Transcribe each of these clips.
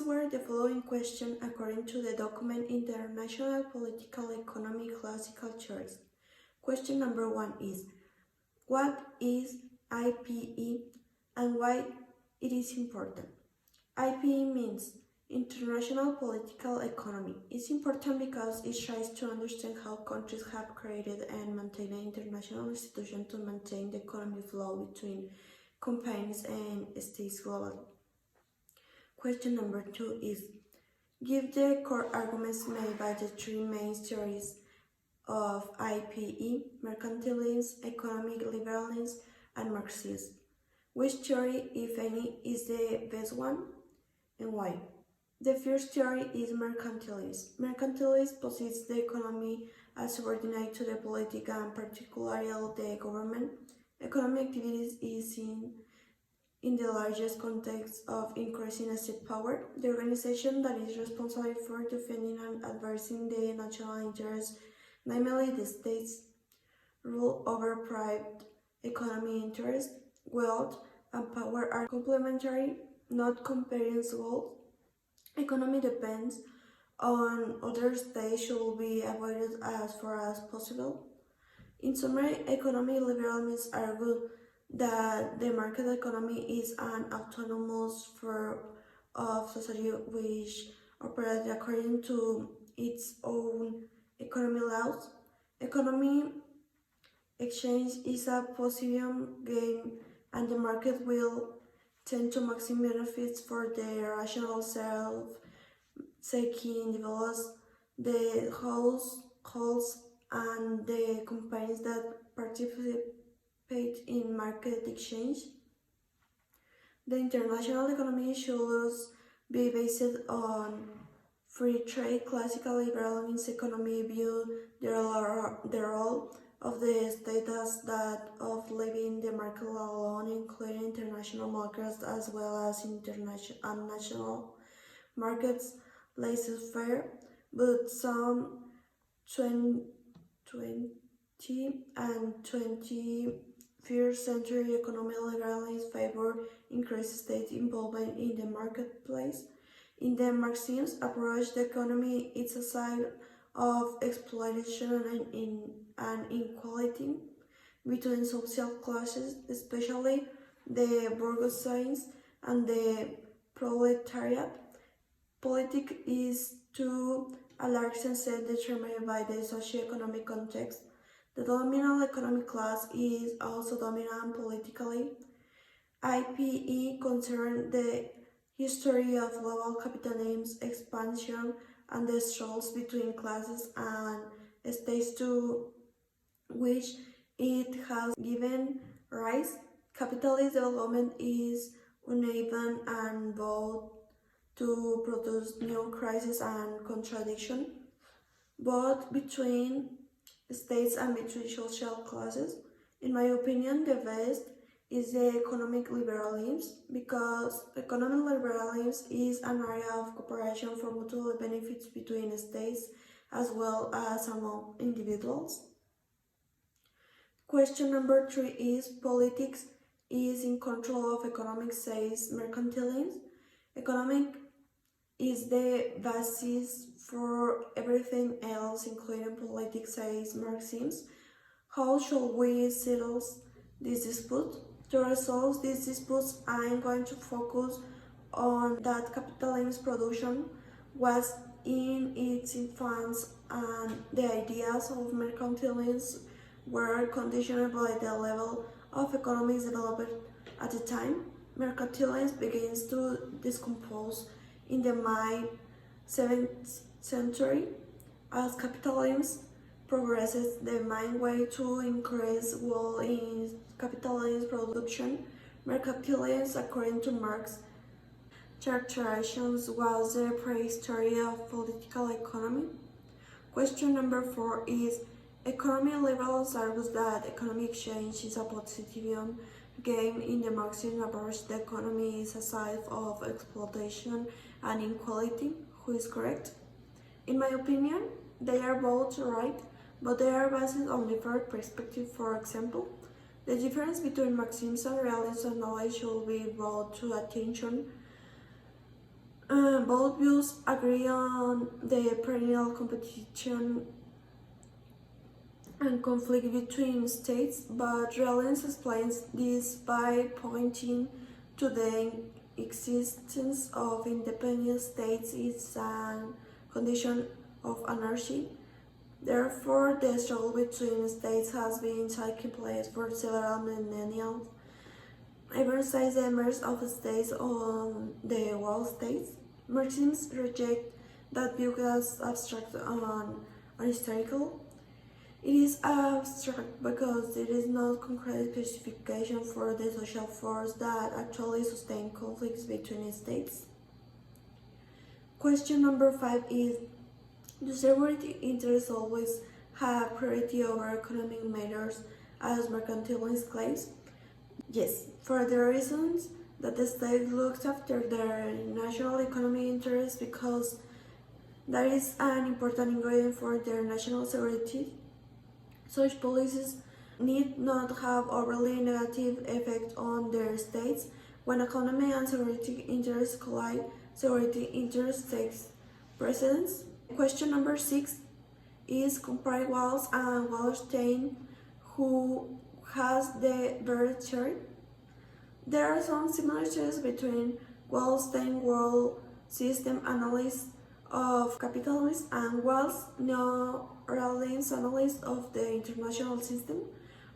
answer the following question according to the document International Political Economy Classical Theories. Question number 1 is, what is IPE and why it is important? IPE means International Political Economy. It's important because it tries to understand how countries have created and maintained an international institution to maintain the economic flow between companies and states globally. Question number 2 is, give the core arguments made by the three main theories of IPE: mercantilism, economic liberalism, and Marxism. Which theory, if any, is the best one and why? The first theory is mercantilism. Mercantilism posits the economy as subordinate to the politics and particularly the government. Economic activities is seen in the largest context of increasing state power, the organization that is responsible for defending and advancing the national interests, namely the state's rule over private economy interests, wealth, and power are complementary, not competing goals. Economy depends on other states should be avoided as far as possible. In summary, economic liberalism argues that the market economy is an autonomous form of society which operates according to its own economic laws. Economic exchange is a positive game, and the market will tend to maximize benefits for the rational self-seeking individuals, the households, and the companies that participate in market exchange. The international economy should be based on free trade. Classical liberalism economy view the role of the state as that of leaving the market alone, including international markets as well as international and national markets laissez-faire, but some 20 and 21st century economic liberalism favor increased state involvement in the marketplace. In the Marxist approach, the economy is a side of exploitation and inequality between social classes, especially the bourgeoisie and the proletariat. Politics is to a large extent determined by the socio-economic context. The dominant economic class is also dominant politically. IPE concerns the history of global capitalism's expansion and the struggles between classes and states to which it has given rise. Capitalist development is uneven and bound to produce new crises and contradiction, both between states and between social classes. In my opinion, the best is the economic liberalism, because economic liberalism is an area of cooperation for mutual benefits between states as well as among individuals. Question number 3 is, politics is in control of economic, says mercantilism. Economic is the basis for everything else, including politics, says Marxism. How should we settle this dispute? To resolve these disputes, I am going to focus on that capitalism's production was in its infancy and the ideas of mercantilism were conditioned by the level of economic development at the time. Mercantilism begins to decompose in the mid-7th century. As capitalism progresses, the main way to increase wealth in capitalist production, mercantilism, according to Marx, characterizations was the prehistory of political economy. Question number 4 is, economic liberals argues that economic exchange is a positive game. In the Marxist approach, the economy is a side of exploitation and inequality. Who is correct? In my opinion, they are both right, but they are based on different perspectives. For example, the difference between Marxism and realism knowledge should be brought to attention. Both views agree on the perennial competition and conflict between states, but Rollins explains this by pointing to the existence of independent states is a condition of anarchy. Therefore, the struggle between states has been taking place for several millennia, ever since the emergence of states on the world states. Marxists reject that view as abstract and unhistorical. It is abstract because there is no concrete specification for the social force that actually sustain conflicts between states. Question number 5 is, do security interests always have priority over economic matters as mercantilist claims? Yes, for the reasons that the state looks after their national economic interests because that is an important ingredient for their national security. Such policies need not have overly negative effect on their states. When economy and security interests collide, security interest takes precedence. Question number 6 is compare Walls and Wallerstein, who has the better theory. There are some similarities between Wallerstein world system analysis of capitalism and Wells Rollins analysis of the international system,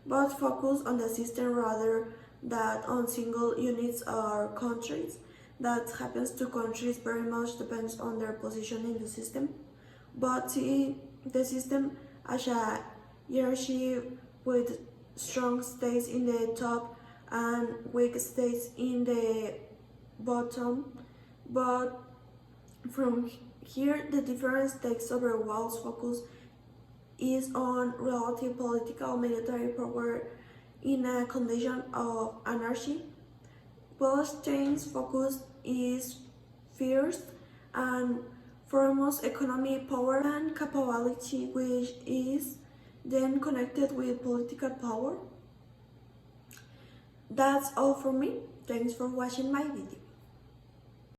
but focus on the system rather than on single units or countries. That happens to countries very much depends on their position in the system, but see the system as a hierarchy with strong states in the top and weak states in the bottom, but from here the difference takes over. Walls' focus is on relative political military power in a condition of anarchy. Wallerstein's focus is first and foremost economic power and capability, which is then connected with political power. That's all for me. Thanks for watching my video.